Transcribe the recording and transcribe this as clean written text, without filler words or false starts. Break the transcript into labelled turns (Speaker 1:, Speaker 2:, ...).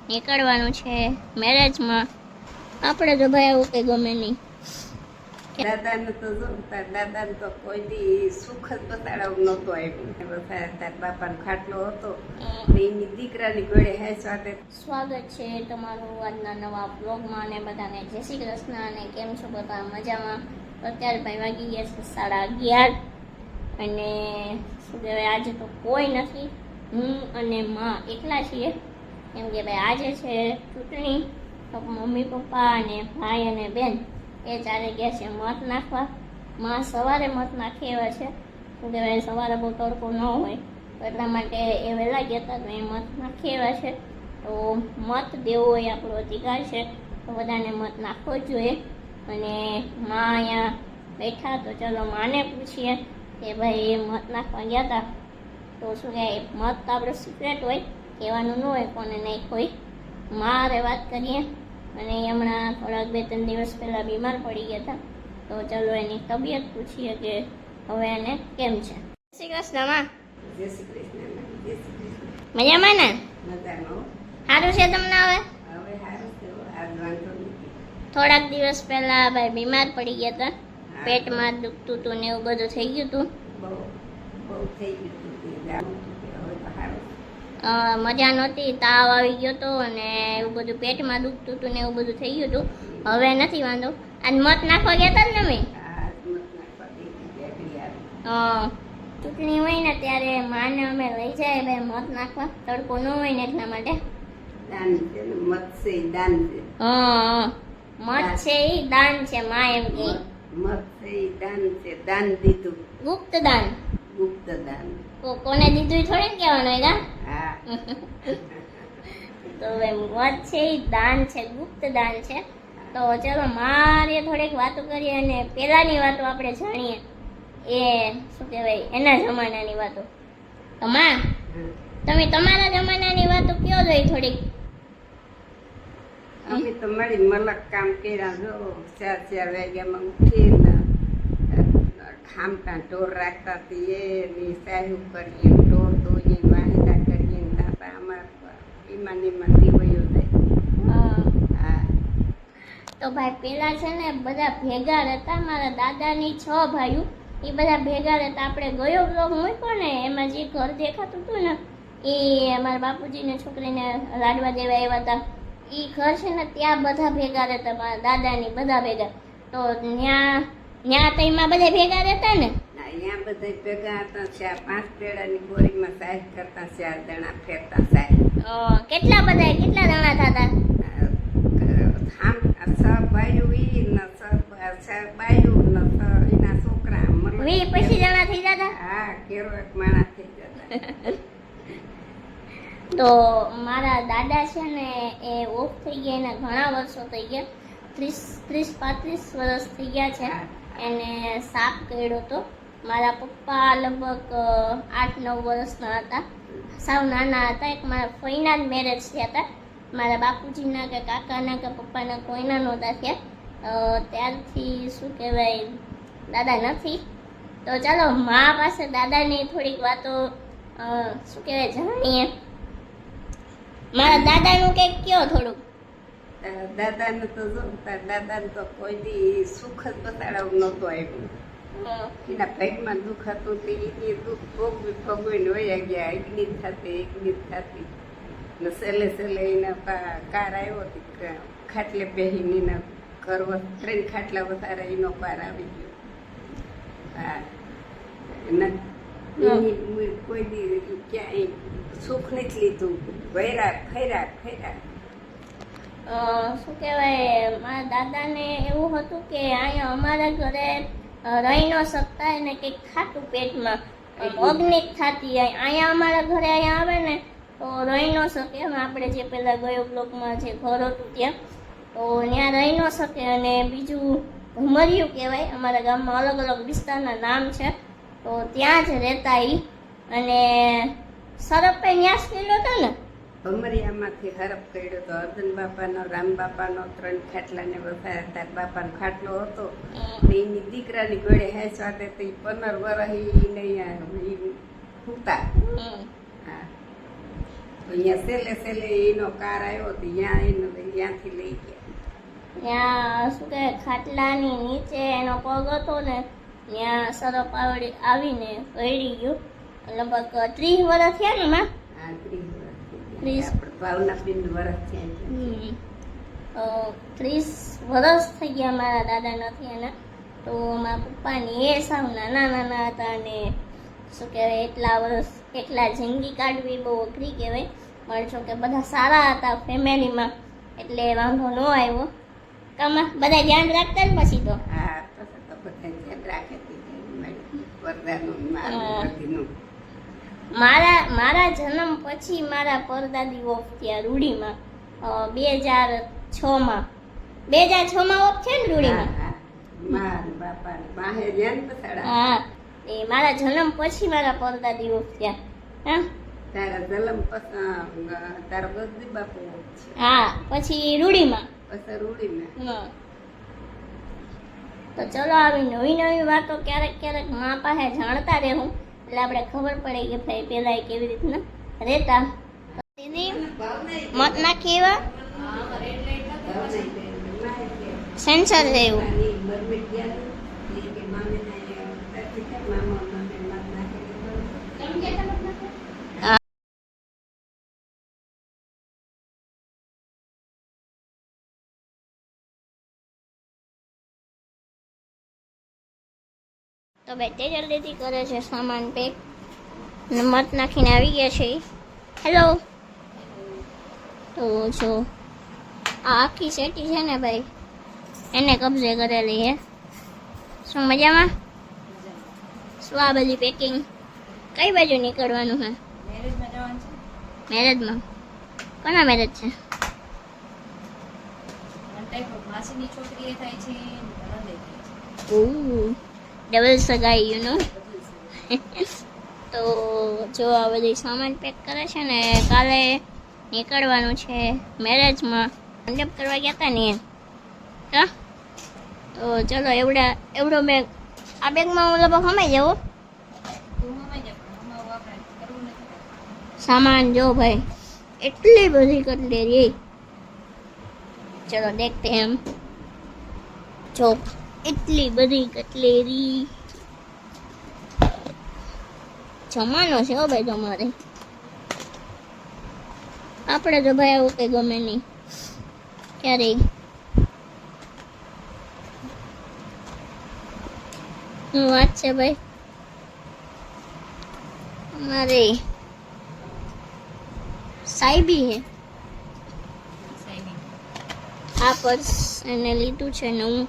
Speaker 1: નીકળવાનું છે મેરેજમાં. આપણે તો ભાઈ આવું કંઈ ગમે નહીં.
Speaker 2: દાદાને તો જો તાર દાદાને તો કોઈ દી સુખ જ બતાડવું નહોતું આવ્યું. બસ તાર બાપાનો ખાટલો હતો એની દીકરાની ઘોડે હેસવાતે.
Speaker 1: સ્વાગત છે તમારું આજના નવા બ્લોગમાં અને બધાને જય શ્રી કૃષ્ણ. અને કેમ છો બધા? મજામાં? અત્યારે ભાઈ વાગી ગયા છે 11:30 અને શું કહેવાય, આજે તો કોઈ નથી, હું અને માં એકલા છીએ. કેમ કે ભાઈ આજે છે ચૂંટણી, તો મમ્મી પપ્પા અને ભાઈ અને બેન એ ચારે ગયા છે મત નાખવા. માં સવારે મત નાખી એવા છે, શું કહેવાય, સવારે બહુ તડકો ન હોય તો એટલા માટે એ વહેલા ગયા હતા, તો એ મત નાખી એવા છે. તો મત દેવો એ આપણો અધિકાર છે, તો બધાને મત નાખવો જ જોઈએ. અને માં અહીંયા બેઠા, તો ચલો માને પૂછીએ કે ભાઈ એ મત નાખવા ગયા હતા તો શું કહે, મત તો આપણો સિક્રેટ હોય, કહેવાનું ન હોય કોને નહીં કોઈ. મારે વાત કરીએ. અને એ હમણાં થોડાક 2-3 દિવસ પહેલાં બીમાર પડી ગયા હતા, તો ચલો એની તબિયત પૂછીએ કે હવે એને કેમ છે. જય શ્રી કૃષ્ણ માં.
Speaker 2: જય શ્રી કૃષ્ણ. જય શ્રી કૃષ્ણ.
Speaker 1: મજામાં ને?
Speaker 2: મજામાં.
Speaker 1: સારું છે તમને હવે?
Speaker 2: હવે સારું છે, આજ વાંધો નથી.
Speaker 1: થોડાક દિવસ પહેલા ભાઈ બીમાર પડી ગયા હતા, પેટમાં દુખતું હતું ને એવું બધું થઈ ગયું હતું.
Speaker 2: બહુ થઈ ગયું હતું. હવે તો સારું.
Speaker 1: મજા નહોતી, તાવ આવી ગયો હતો અને એવું બધું પેટમાં દુખતું હતું ને એવું બધું થઈ ગયું હતું. હવે નથી વાંધો. આજ મત નાખવા ગયા હતા ને તમે? ચૂંટણી હોય ને ત્યારે માને અમે લઈ જાય ભાઈ મત નાખવા, તડકો ન હોય ને એટલા માટે.
Speaker 2: દાન છે ને, મત છે ઈ દાન છે.
Speaker 1: મત છે એ દાન છે, માં એમ કે.
Speaker 2: મત છે ઈ દાન છે, દાન દીધું.
Speaker 1: ગુપ્ત દાન.
Speaker 2: ગુપ્ત દાન.
Speaker 1: કોને દીધું એ થોડી કહેવાનું હોય કા?
Speaker 2: હા.
Speaker 1: તો મત છે એ દાન છે, ગુપ્ત દાન છે. તો ચલો મારે થોડીક વાતો કરીએ અને પહેલાની વાતો આપણે જાણીએ, એ શું કહેવાય એના જમાનાની વાતો. તો માં, તમે તમારા જમાનાની વાતો કયો જોઈ થોડીક.
Speaker 2: અમે તો મળી મલક કામ કર્યા. જો 4 વાગ્યામાં ઉઠીને ખામટા ઢોર રાખતા હતી, એની સાહેબ કરીએ, ઢોર ધોઈએ, વાહિદા કરીએ, દાતા અમારા એમાં દીવયો જાય. હા.
Speaker 1: તો ભાઈ પેલા છે ને બધા ભેગા રહેતા. મારા દાદાની 6 ભાઈઓ, એ બધા ભેગા રહેતા. આપણે ગયો બ્લોગ મૂક્યો ને એમાં જે ઘર દેખાતું હતું ને, એ અમારા બાપુજીને છોકરીને લાડવા દેવા આવ્યા હતા. એ ઘર છે ને ત્યાં બધા ભેગા રહેતા, મારા દાદાની બધા ભેગા. તો ત્યાં તો એમાં બધા ભેગા રહેતા ને.
Speaker 2: અહીંયા બધા ભેગા હતા. 5 પેડાની બોરીમાં સાહેબ કરતા, 4 જણા ફેરતા સાહેબ.
Speaker 1: કેટલા જણા થતા?
Speaker 2: ભાઈઓ બાયું એના છોકરા
Speaker 1: 20-25 જણા થઈ જતા.
Speaker 2: હા, કેરો એક માણસ થઈ જતા.
Speaker 1: તો મારા દાદા છે ને એ ઓફ થઈ ગયા, એના ઘણા વર્ષો થઈ ગયા, 30-35 વર્ષ થઈ ગયા છે. એને સાપ કર્યો હતો. મારા પપ્પા લગભગ 8-9 વર્ષના હતા, સાવ નાના હતા. એક મારા ફઈના જ મેરેજ થયા હતા. મારા બાપુજીના કે કાકાના કે પપ્પાના કોઈના નહોતા થયા. ત્યારથી શું કહેવાય દાદા નથી. તો ચાલો મા પાસે દાદાની થોડીક વાતો શું કહેવાય જાણીએ. મારા દાદાનું કંઈક કયો થોડુંક.
Speaker 2: દાદાને તો જો તાર દાદાને તો કોઈ દી સુખ જ બતાડવું નહોતું આવ્યું. એના પેટમાં દુઃખ હતું તે એ દુઃખ ભોગવીને વયા ગયા. એકની થતી ને સેલે એના કાર આવ્યો હતી, ખાટલે બેહીને એના ઘર 3 ખાટલા વધારે એનો પાર આવી ગયો. હા, એની કોઈ દી ક્યાંય સુખ નથી લીધું. ફર્યા.
Speaker 1: શું કહેવાય, મારા દાદાને એવું હતું કે અહીંયા અમારા ઘરે રહી ન શકતા, એને કંઈક ખાતું પેટમાં અગ્નિક થતી. અહીંયા અમારા ઘરે અહીંયા આવે ને તો રહી ન શકે. આપણે જે પેલા ગયો બ્લોકમાં જે ઘર હતું ત્યાં, તો ત્યાં રહી ન શકે. અને બીજું ભમરિયું કહેવાય, અમારા ગામમાં અલગ અલગ વિસ્તારના નામ છે, તો ત્યાં જ રહેતા એ. અને સરપે ન્યાસ કર્યો હતો ને,
Speaker 2: ભમરિયામાંથી હરપ કર્યો તો. અર્જુન બાપાનો, રામ બાપાનો 3 ખાટલા ને વધારે. તાર બાપાનો ખાટલો હતો, એની દીકરાની ઘોડે હેસવાતે 15 વર્ષ હુતા. અહીંયા સેલે સેલે એનો કાર આવ્યો તો ત્યાંથી લઈ ગયા.
Speaker 1: ત્યાં શું કહે ખાટલાની નીચે એનો પગ હતો ને ત્યાં સરપ આવીને પડી ગયું. લગભગ 30 વર્ષ થયા ને માં.
Speaker 2: આ 30 વર્ષ થઈ
Speaker 1: 30.
Speaker 2: ગયા. આપણે ભાવના બિંદ વર્ષ થયા.
Speaker 1: 30 વર્ષ થઈ ગયા મારા દાદા નથી એના. તો મારા પપ્પાની એ સાવ નાના નાના હતા અને શું કહેવાય એટલા વર્ષ એકલા જિંદગી કાઢવી બહુ અઘરી કહેવાય. પણ જો કે બધા સારા હતા ફેમિલીમાં એટલે વાંધો ન આવ્યો. કામાં બધા ધ્યાન રાખતા ને પછી તો
Speaker 2: હા પછી તો બધા ધ્યાન રાખે છે. વરદાનું મારું બધીનું.
Speaker 1: મારા જન્મ પછી મારા પરદાદી ઓફ થયા રૂડીમાં 2006માં. 2006માં ઓફ છે ને રૂડીમાં.
Speaker 2: માર બાપા માહે ધ્યાન પસાડા.
Speaker 1: હા એ મારા જન્મ પછી મારા પરદાદી ઓફ થયા. હા
Speaker 2: તારા જલમ તારા બધી બાપુ છે.
Speaker 1: હા પછી રૂડીમાં.
Speaker 2: પછી રૂડીમાં.
Speaker 1: હા તો ચલો આવી નવી નવી વાતો ક્યારેક ક્યારેક મા પાસે જાણતા રહેવું એટલે આપણે ખબર પડે કે ભાઈ પેલા કેવી રીતના રહેતા. દીદી મત નાખી એવા સેન્સર છે એવું. તો બેટે જલ્દીથી કરે છે સામાન પેક ને મત નાખીને આવી ગયા છે. હેલો. તો જો આ આખી સેટી છે ને ભાઈ એને કબજે કરેલી છે. શું મજામાં? શું આ બધી પેકિંગ કઈ બાજુ નીકળવાનું છે?
Speaker 3: મેરેજમાં જવાનું છે.
Speaker 1: મેરેજમાં? કોના મેરેજ છે?
Speaker 3: વન ટાઈપ માસીની છોકરી એ થાય છે ને નણંદ એ થાય છે.
Speaker 1: ઓહ ડબલ સગાઈ યુ નો.
Speaker 3: બધું છે.
Speaker 1: તો જો આ બધી સામાન પેક કરે છે ને કાલે નીકળવાનું છે મેરેજમાં. મંડપ કરવા ગયા હતા ને એમ. હા તો ચલો એવડો બેગ આ બેગમાં હું લગભગ હમાઈ જાઉં.
Speaker 3: તું હમાઈ જા પણ હમાવું આપણે કરવું નથી.
Speaker 1: સામાન જો ભાઈ એટલી બધી કટલેરી. ચલો દેખતે હમ. જો એટલી બધી કટલેરી. જમાનો છે હો ભાઈ તમારે. આપણે તો ભાઈ આવું કઈ ગમે નહીં ક્યારેય. શું વાત છે ભાઈ અમારે સાહેબી હે.
Speaker 3: સાઈબી.
Speaker 1: આ પર્સ એને લીધું છે નવું.